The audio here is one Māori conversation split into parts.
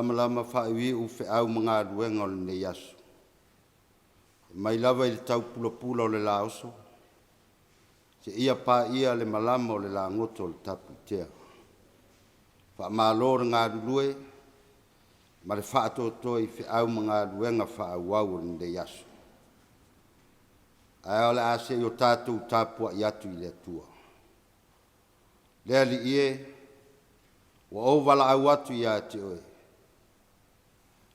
Lama whaiwi u au mga duenga o le nei aso. Mai lava i le tau pula o le laoso. Se ia pa ia le malama o le la ngoto o le tapu tea. Wha maalore ngā dulue, ma le wha atoto i au mga duenga wha au au o le nei aso. Ai ole ase i o tātou tāpua i atu i le atua. Lea li ie, wa o wala au atu i a te oe.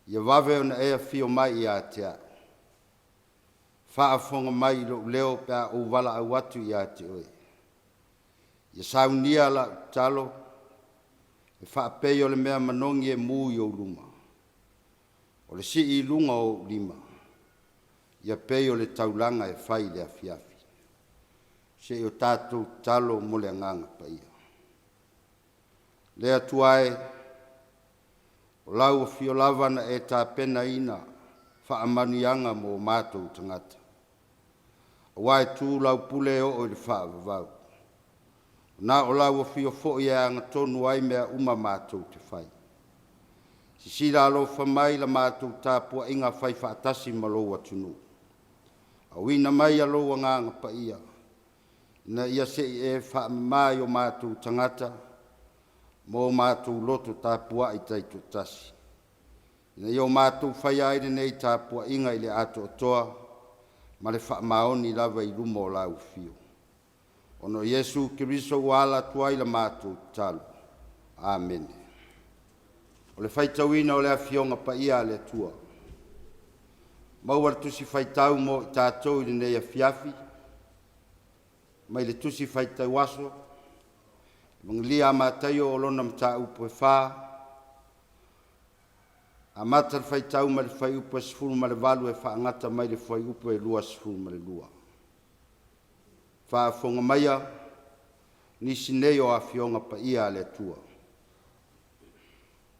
Ia wawe o na ea fio mai i a te a. Whaafonga mai lo leo pia o wala au atu i a te oe. Ia saunia la talo, e whaapei o le mea manongi e mui o luma. O le si i lunga o lima. Ia pei o le taulanga e whai le afiafi. Se o tātou talo mo le nganga pa ia. Lea tuae, o lau o fio lavana e tā pena ina, whaamanianga mo mātou tangata. O wae tū lau pule o i le whaavavau. Nā o lau o fio fo i anga tonu ai mea uma mātou te whai. Si sila alo whamai la mātou tāpua inga whai whaatasi maloa tunu. A wina mai aloa nganga pa ia. Na ia se e whaamai o mātou tangata, mō mātou loto tāpua i taito tasi. Ina i o mātou whai aire nei tāpua inga i le ato toa, ma le whaamaoni lava i lumo o lau fio. Ono Yesu Kiriso wala tuai la mātou talo. Amen. O le whaitawina o le afionga pa ia le tua. Mauar tusi whaitau mo i tātou i le nei Afiafi, mai le tusi whaitau aso, Mangilia amatai o lona mta upo e wha. Amatar whai tau ma le whai upo e sifuru ma le walu e wha angata mai le whai upo e lua sifuru ma le lua. Wha fonga maia nisi nei o afionga pa ia le tua.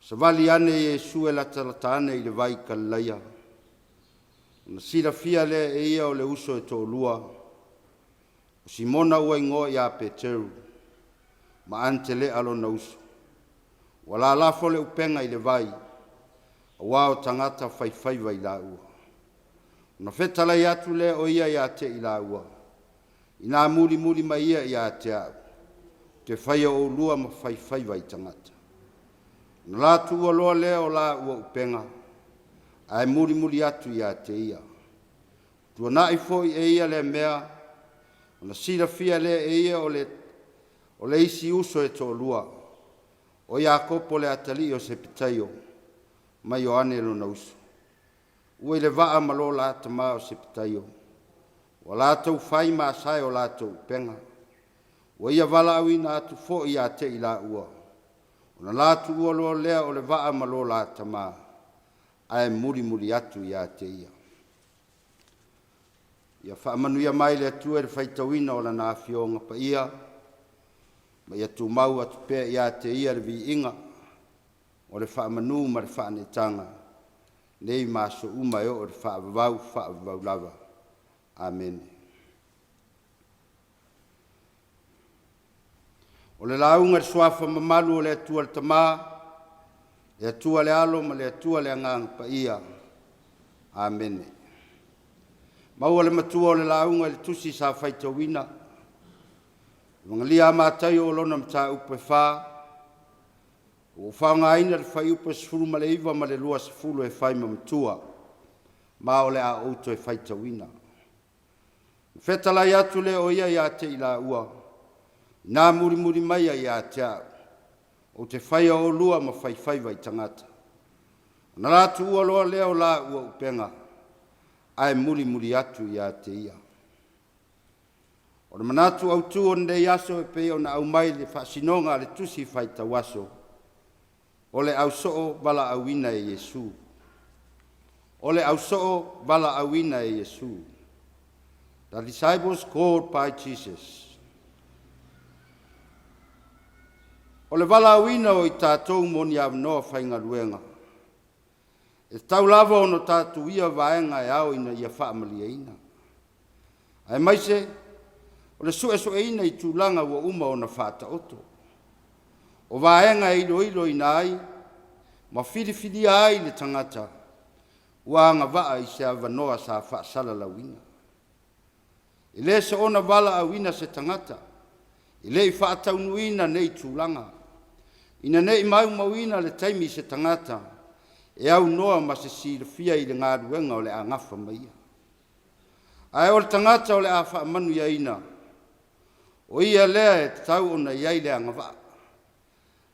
Sa vali ane Yesu e latalatane i le vai kalaia. Na sila fia le e ia o le uso e to lua. O simona ua ingo i a Peteru. Ma ante le alo na uso. Wala lafo le upenga i le vai. A wao tangata whai vai la ua. Na whetala i atu le o ia i ate i la ua. Ina muri mai ia i ate au. Te whai o lua ma whai vai tangata. Na la tu ua loa le o la ua upenga. Ai muri atu i ate ia. Tua nai foi e ia le mea. Na sila fia le e ia o le isi uso e tō lua. O Iakopo le atali o se pitaio. Mai o anelo na uso. Ue le vaa malo la atama o se pitaio. O la tau whai maa sai o la tau penga. O ia vala au ina atu fo i a te i la ua. O na la tu ua loa lea o le vaa malo la atama. Ae muri atu i a te ia. Ia whaamanuia mai le atu e le whaitawina o la na afionga pa ia. Ma ia tu mau atu pēr i a te ia le vi inga. O le whaamanu ma le whaanetanga. Nei maso uma e o le whaavavau lava. Amen. O le launga le suafa mamalu o le atua le tamaa. Le atua le alo ma le atua le angang pa ia. Amen. Maua le matua o le launga le tusi sa whaitawina. Mangalia mātai o lona mta upe wha. O whaonga aina le whai upe sifuru ma le iwa ma le lua sifuru e whai mamtua. Ma o le a outo e whaitawina. Whetala i atu le o ia i a te i la ua. Nā muri mai i a te au. O te whai o lua ma whai vai tangata. Na rātu ua loa leo la ua upenga. Ai muri atu i a te ia. O le manatu au tu o ndei aso e pe o na au mai le whaasinonga le tusi whaita waso. O le au soo bala au ina e Yesu. O le au soo bala au ina e Yesu. The disciples called by Jesus. O le bala au ina o i tātou moni au noa whainga luenga. E tau lava ono tātou ia vaenga e au ina ia whaamalia ina. Ai maise, o le so ina i tūlanga ua uma o na whata oto. O vaenga ilo i nai, ma whiriwhiri ai le tangata, ua anga waa i se avanoa sa whaasala lawina. I le se ona wala awina se tangata, i le i whaataunuina nei tūlanga, ina nei mauina le taimi se tangata, e au noa ma se sirafia i le ngā ruenga o le angafa maia. Ai o le tangata o le a whaamanu ia ina, o ia lea e tau ona iai le angawaa.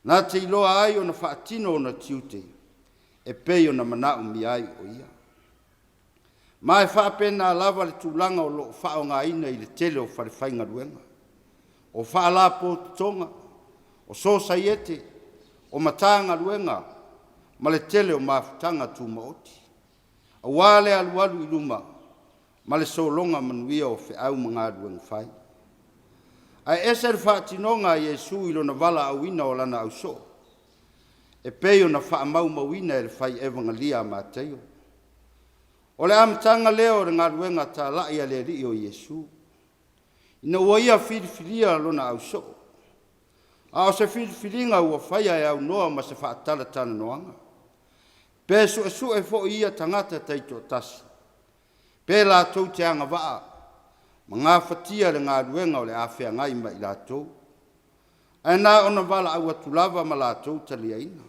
Nā te iloa ai ona whaatino ona tiute, e pei ona manau mi ai o ia. Ma e whaapena lava le tūlanga o lo whao ngā ina i le tele o wharewhainga ruenga. O whaalapo tonga, o sosaiete, o matanga ruenga, ma le tele o mafutanga tu maoti. A wale alualu iluma, ma le solonga manuia o whiau mga ruenga whai. Ai ese le whaatinonga i Yesu ilo na wala awina o lana au so. E peo na whaamau mawina e le whai evangalia ma teio. O le amatanga leo re ngā ruenga tā lai a le ri o Yesu. Ina ua ia whiriwhiria lona au so. A o se whiriwhiringa ua whaia e au noa ma se whaatala tana noanga. Pē su e fo ia tangata teito tasi. Pē la tau te anga waa. Ma ngā whatia le ngā ruenga o le awhia ngai ma i la tau. E nā ona wala au atu lava ma la tau tali aina.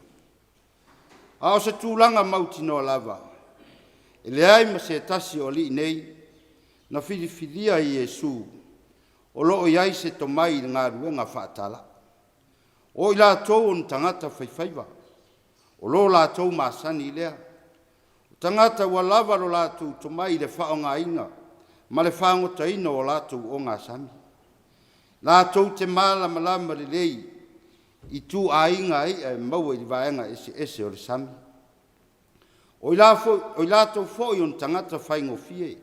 A o se tūlanga mauti no lava. E le ai ma se tasi o li nei, na whiriwhiria i Yesu, o loo iai se tomai i ngā ruenga whaatala. O i la tau on tangata whaiwhaiwa, o loo la tau masani lea. O tangata ua lava lo la tau tomai le whao ngā inga, ma le whaangota ina o la tau o ngā sami. La tau te mala malama le lei, i tū a inga e maua i vaenga ese o le sami. O i la tau fo i on tangata whaingo fie.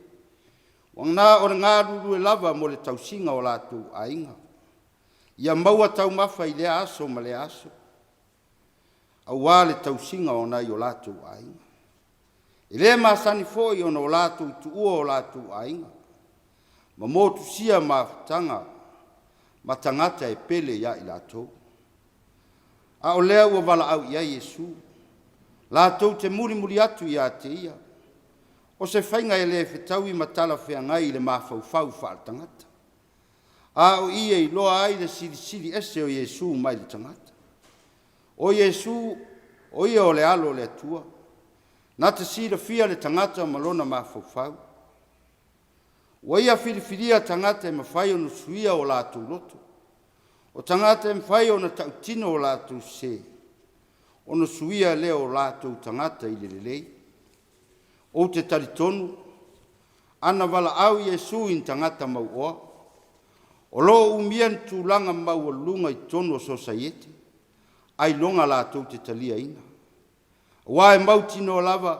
Wang nā o ngā ruru e lava mo le tausinga o la tau a inga. Ia maua tau mawha i le aso ma le aso. A wā le tausinga o nai o la tau a inga. I le masani fo i on o la tau tu ua o la tau a inga. Ma motu sia ma tanga, ma tangata e pele ia i la tau. A o lea ua wala au ia Yesu. La tau te muri atu ia te ia. O se whainga e le whetau i matala whea ngai i le mawhau wha tangata. A o ia i loa ai le siri ese o Yesu mai le tangata. O Yesu, o ia o le alo le atua. Nā te sira fia le tangata malona mawhau. O ia whiriwhiria tangata e mawhai o no suia o lātou loto. O tangata e mawhai o na tautino o lātou se. Ono suia leo lātou tangata i lelelei. O te taritonu, ana wala au Yesu in tangata mau oa. O lo umian tūlanga mau o lunga i tonu o sosaiete. Ai longa lātou te talia ina. Wa e mautino lava,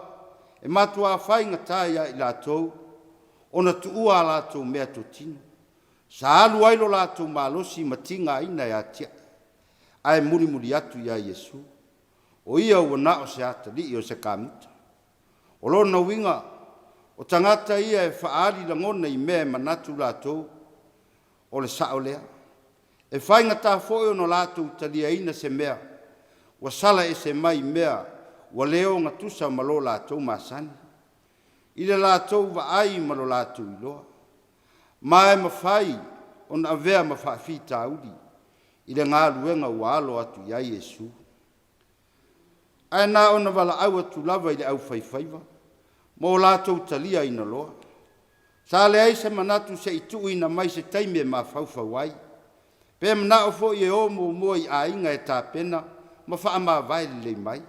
e matua whainga tāia i lātou, ona tuua lātou mea totino. Sa alu ailo lātou malosi matinga ina e atia. Ai muri atu ia Yesu. O ia ua nao se ata li o se kamuta. O lona winga, o tangata ia e whaari langona i mea manatu lātou o le sao lea. E whainga tā fōi ono lātou talia ina se mea, ua sala e se mai mea, ua leo ngatusa malo lātou masani. I le lātou wa ai malo lātou iloa. Mae mawhai, on avea mawhaafi tāuri, i le ngā ruenga ua alo atu ia Yesu. Ai nā ona wala au atu lava i le au whaiwhaiwa, mō lātou talia ina loa. Sa le ai se manatu se itu ina mai se taime ma whauwhau ai. Pea mana o fo i e o mua i a inga e tā pena, ma wha ama vai le mai.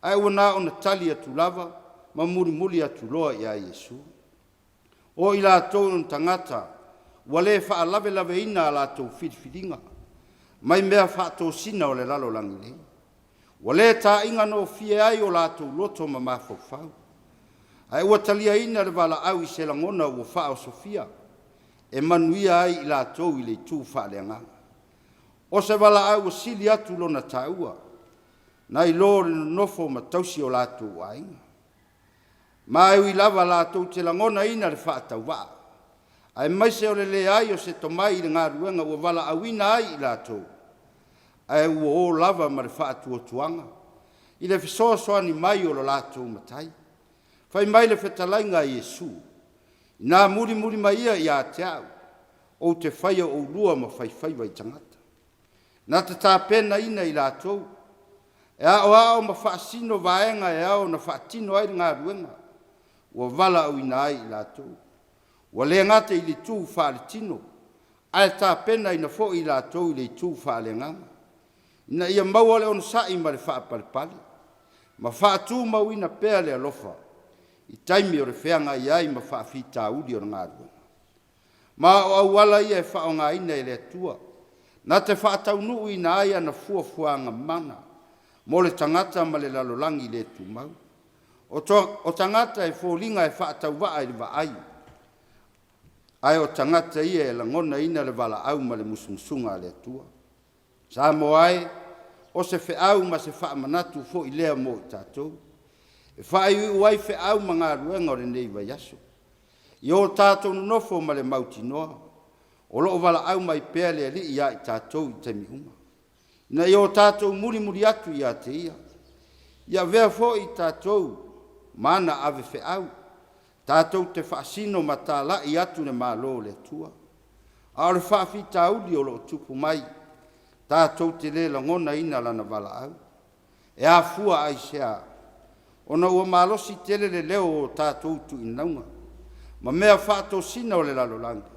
Ai wana ona tali atu lava, ma muri atu loa i a Yesu. O i lātou on tangata, wale wha lave ina a lātou whiriwhiringa. Mai mea wha tō sina o le lalo langi nei. Wale tā inga no fie ai o lātou loto ma mawhau. Ai ua talia ina le wala au i se langona ua wha o Sofia. E manuia ai i lātou i le tū wha leanga. O se wala au o sili atu lona tāua. Nai lo le nofo ma tausi o lātou a inga. Ma au i lava lātou te langona ina le wha tau waa. Ai maise o le ai o se tomai i le ngā ruenga ua wala au ina ai i lātou. Ai ua o lava ma le wha tuanga. I le fesoasoani mai o lo latou matai. Fai mai le fetalaiga a Iesu. Nā muri mai ia ia te au. O te whaia o lua ma whai wai tangata. Nā te tāpena ina i latou. E ao ma whaasino vaenga e ao na whaatino ai ngā ruenga. Ua wala au ina ai i latou. Ua lea ngate i le tū whaale tino. Ai tāpena ina fo i latou i le tū whaale nganga. Ina ia maua le ono sai ma le whaapalipali. Ma whaatū mau ina pēa le alofa. I taimi o le wheanga i ai ma whaafita uri o ngā ruenga. Ma o au wala ia e whao ngā ina e le atua. Nā te whaatau nuu ina ai ana fuafuanga mana. Mo le tangata ma le lalolangi le tu mau. O tangata e fōlinga e whaatau waa i le waai. Ai o tangata ia e langona ina le wala au ma le musumusunga le atua. Samu ai, o se whiau ma se whaamanatu fo i lea mo i tātou. E whai uai whiau ma ngā ruenga o le nei vai aso. I o tātou nofo ma le mauti noa. O loo wala au mai pēa le li ia i tātou i te miuma. Na i o tātou muri atu ia te ia. Ia vea fo i tātou mana ave whiau. Tātou te whaasino ma tā la i atu ne mālo le tua. A o le whaafita uli o loo tupu mai. Tātou te le langona ina lana wala au. E a fua ai sea. Ona ua malosi tele le leo o tātou tu inaunga. Ma mea whaatou sina o le lalolangi.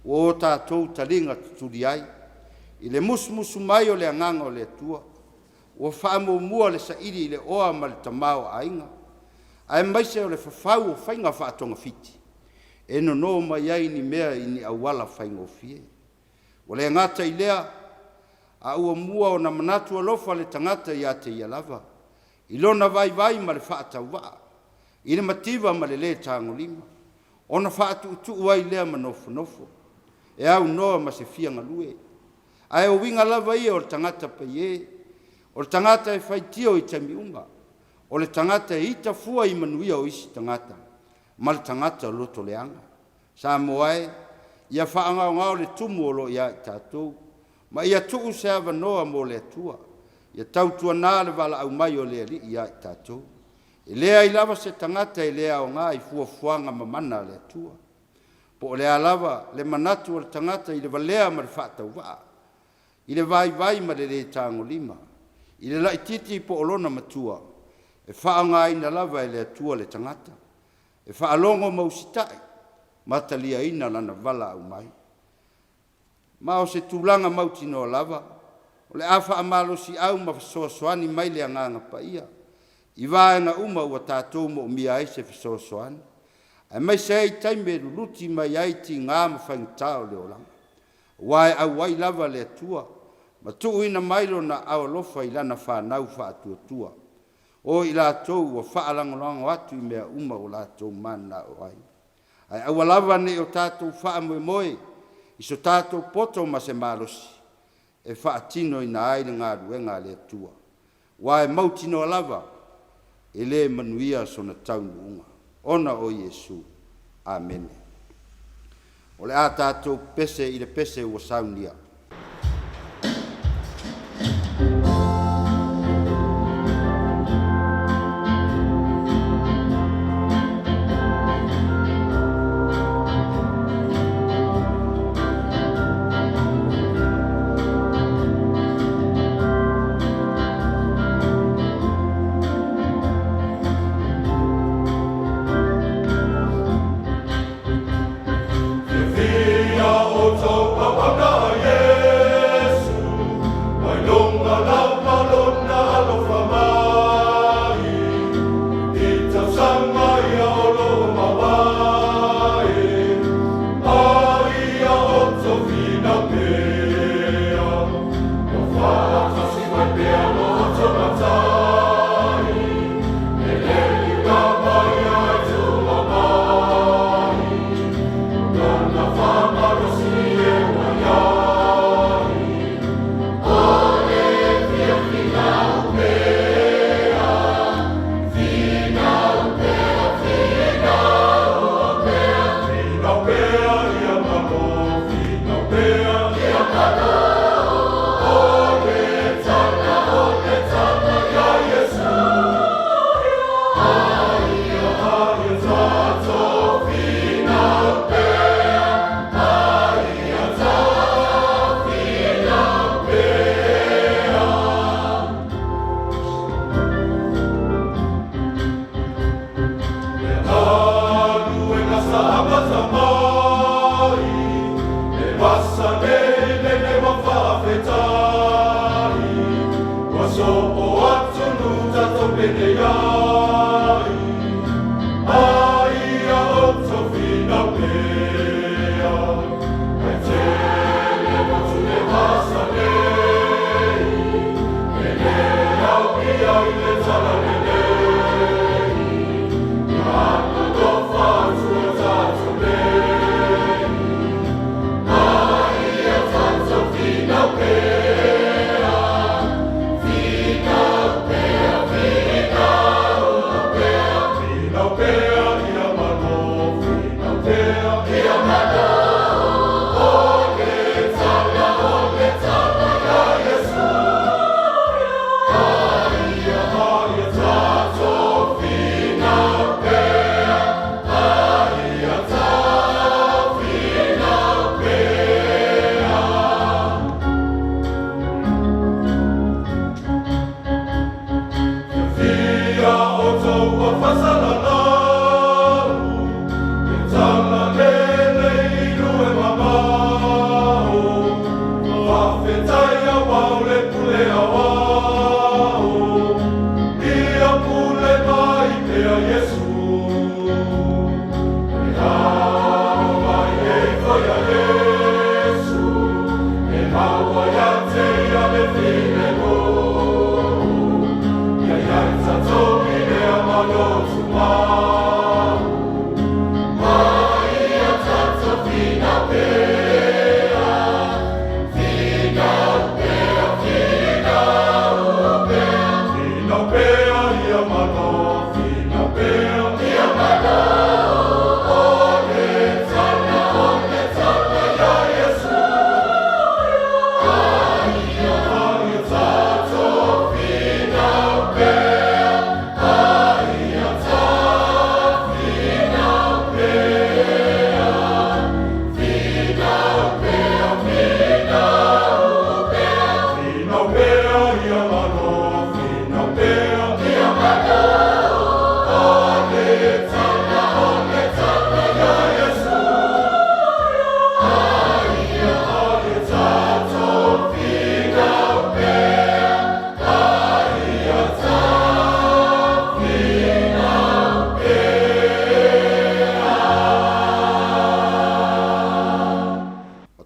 O tātou talinga tuturi ai. I le musumusu mai o le anganga o le atua. O whaamumua le sairi i le oa ma le tamao ainga. Ai maise o le whawhau o whainga whaatonga fiti. E no mai ai ni mea i ni awala whainga o fie. O le ngata i lea. A ua mua o na manatu alofa le tangata i ate i alava. I lona vai ma le whaatau waa. I le mativa ma le tangolima. O na whaatu utu uai lea ma nofo. E au noa ma se fianga lue. Ai o winga lava ia o le tangata pa ie. O le tangata e whaitio i te miunga. O le tangata e ita fua i manuia o isi tangata. Ma le tangata loto leanga. Samu ai, ia whaanga o ngao le tumu o lo ia i tātou. Ma ia tuu se ava noa mo le atua. Ia tautua nā le wala au mai o le ali ia i tātou. E lea i lava se tangata e lea o ngā i fuafuanga mamana le atua. Po o lea lava le manatu o le tangata i le valea ma le whaatau waa. I le vai ma le tango lima. I le laititi po o lona matua. E whaanga ina lava e le atua le tangata. E whaalongo mausitai. Matalia ina lana wala au mai. Ma o se tūlanga mauti no lava, o le awha amalo si au ma whasoasoani mai le anganga pa ia. I vāenga uma ua tātou mo mia ai se whasoasoani. Ai mai se ai taime ruluti mai ai ti ngā ma whaingtao le olanga. Wai au wai lava le atua, ma tuu ina mailo na awalofa i lana whanau whaatua. O i lātou ua whaalangolanga atu i mea uma o lātou mana o ai. Ai awalava ne o tātou whaamoe I so tātou poto ma se malosi, e whaatino i na aile ngā ruenga le atua. Wae mautino lava, e le manuia so na taununga. Ona o Iesu. Amen. O le a tātou pese i le pese ua saunia. Fia o tau papaka ye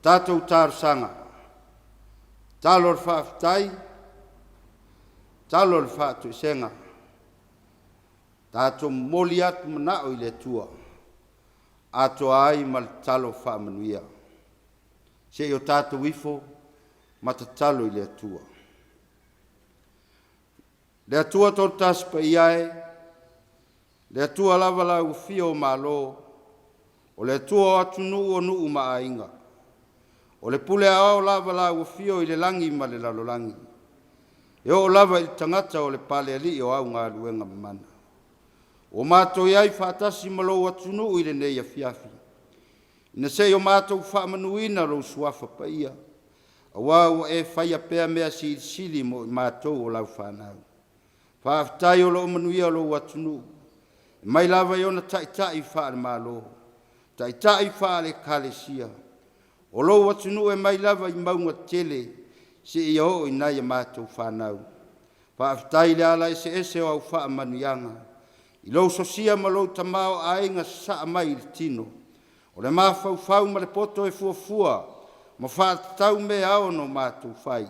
Tātou tārsanga, tālo le whaafitai, tālo le whaatuisenga, tātou moli atu manao I le tua, atoa ai ma le talo whaamanuia. Se o tātou ifo, matatalo I le tua. Le atua tō taspa iae, le atua lava la ufio malo, o le atua o atunu o nuu maainga. O le pule ao lava la ufio I le langi ma le lalolangi. E o lava I tangata o le pale ali o au ngā luenga mamana. O mātou iai whaatasi malo atunu I le nei Afiafi. Ina se o mātou whaamanuina lo suafa pa ia. A wau e whaia pēr mea sili mo I mātou o lau whanau. Whaafitai o lo manuia lo atunu. Mai lava I ona taitai whaare malo. Taitai whaare kalesia. O lo atunu e mai lava I maunga tele se I o I nai mātou whanau. Whaafitai le ala ese o au whaamanuianga. I lo sosia ma lo tamao ainga saa mai I tino. O le mawhau ma le poto e fuafua. Ma whaatau me ao no mātou whai.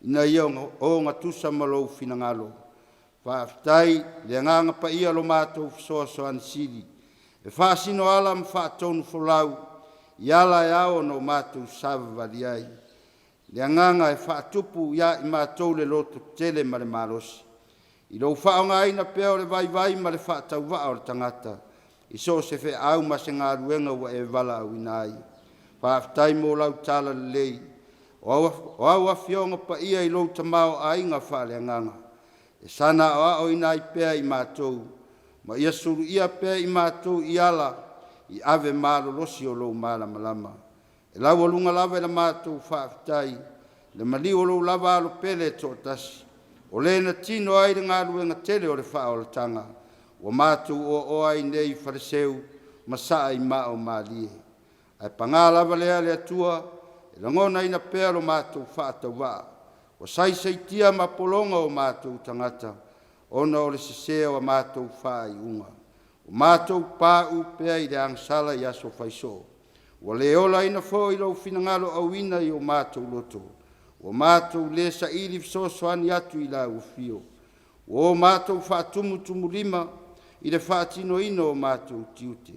Ina ia o ngatusa ma lo finangalo. Whaafitai le nganga pa ia lo mātou soa soan siri. E whaasino ala ma whaatonu folau. I ala e ao no mātou sava valiai. Le nganga e whaatupu ia I mātou le loto tele ma le marosi. I lo whaonga aina pea o le vai ma le whaatau waa o le tangata. I so se fe au ma se ngā ruenga wa e vala au inai. Whaafitai mo lau tala le lei. O au awhionga pa ia I lo tamao ainga wha le nganga. E sana o ao inai pea I mātou. Ma ia suru ia pea I mātou I ala. I ave malo losi o lo mala malama. E lau alunga lava le mātou whaafitai. Le mali o lo lava alo pele to tasi. O le na tino ai le ngā ruenga tele o le wha o le tanga. O mātou o ai nei whareseu. Masaa I mao maalie. Ai pangā lava lea le atua. E langona ina pea lo mātou whaatau waa. O saisaitia ma polonga o mātou tangata. ona o le sesea o mātou whaaiunga. O mātou pāu pēa i le angsala i aso whaiso. Wa le ola ina fo i lau finangalo au ina i o mātou loto. O mātou le sa ili fisosoani atu i lau fio. O mātou whaatumu tumu lima i le whaatino ino o mātou tiute.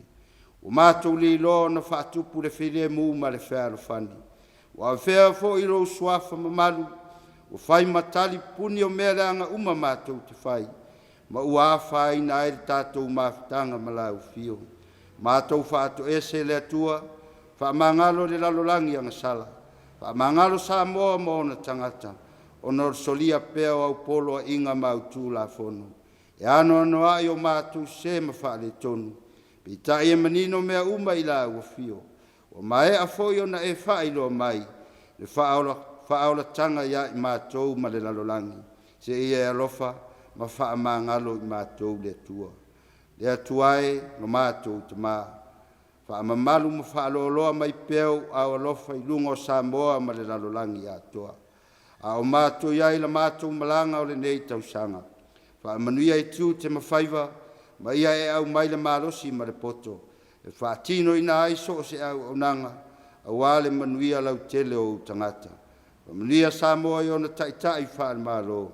O mātou le ilo na whaatupu le while mu ma le whaaro whani. Wa whea fo i lau suafa mamalu. O whai matali puni o mea leanga uma mātou te whai. Ma ua whai na ere tātou mawhitanga malau fio. Mātou whaato ese le atua. Whaamangalo le lalolangi anga sala. Whaamangalo Samoa mo na tangata. Ona solia pea au polo a inga mautu la fono. E ano ai o mātou se ma whaale tonu. Pita e manino mea uma i la ua fio. O mai a foi ona e whailo mai. Le whaaola tanga ia i mātou ma le lalolangi. Se ia e alofa ma whaamangalo i mātou le atua. Le atuae no mātou te maa. Whaamamalu ma whaaloloa mai peo au alofa i lungo Samoa ma le lalolangi atoa. A o mātou iai la mātou malanga o le nei tausanga. Whaamanuia i tiu te mawhaiva, ma ia e au mai le marosi ma le poto. E whaatino ina aiso o se au onanga, a wale manuia lau tele o tangata. Whaamanuia Samoa i ona taitai whaal malo,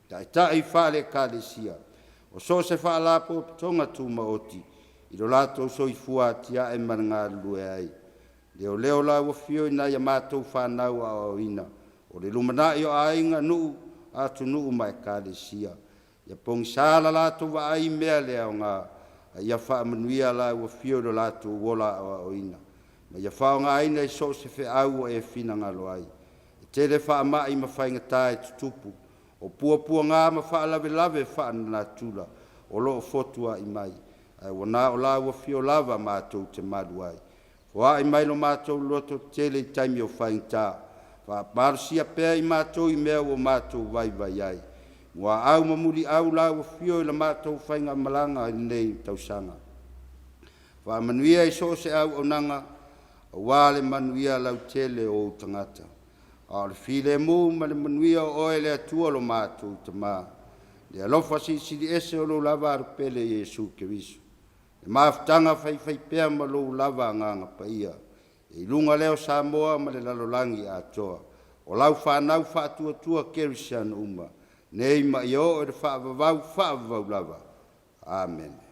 taitai whaale kālesia. O so se whaalapo tonga tu maoti, i lo lato so i fua tia e maranga lue ai. Leo la wafio ina ia mātou whanau a o ina. O le lumana i o ainga nuu atu nuu mai kālesia. Ia pong sala lato wa ai mea lea o ngā. Ia wha manuia la wafio lo lato wola o ina. Ma ia wha o ngā aina i so se fe au e fina ngalo ai. E te le wha mai ma whainga tae tutupu. O pua ngā ma wha lave wha na tula. O lo fotua i mai. Ai wana o la wafio lava mātou te maduai. Wa i mai lo mātou loto tele i taimi o whainga tae. Wa marusia pea i mātou i mea o mātou vai ai. Wa au mamuri au la wafio i la mātou whainga malanga i nei tausanga. Wa manuia i so se au onanga, a wale manuia lau tele o tangata. A le file mu ma le manuia o oele atua lo mātou te mā. Le alofa si ese o lo lava arupele Yesu Keriso. Le maafutanga whai pea ma lo lava nganga paia. E lunga leo Samoa ma le lalolangi atoa. O lau whanau whaatua Christian uma. Nei ma i o e whaavavau lava. Amen.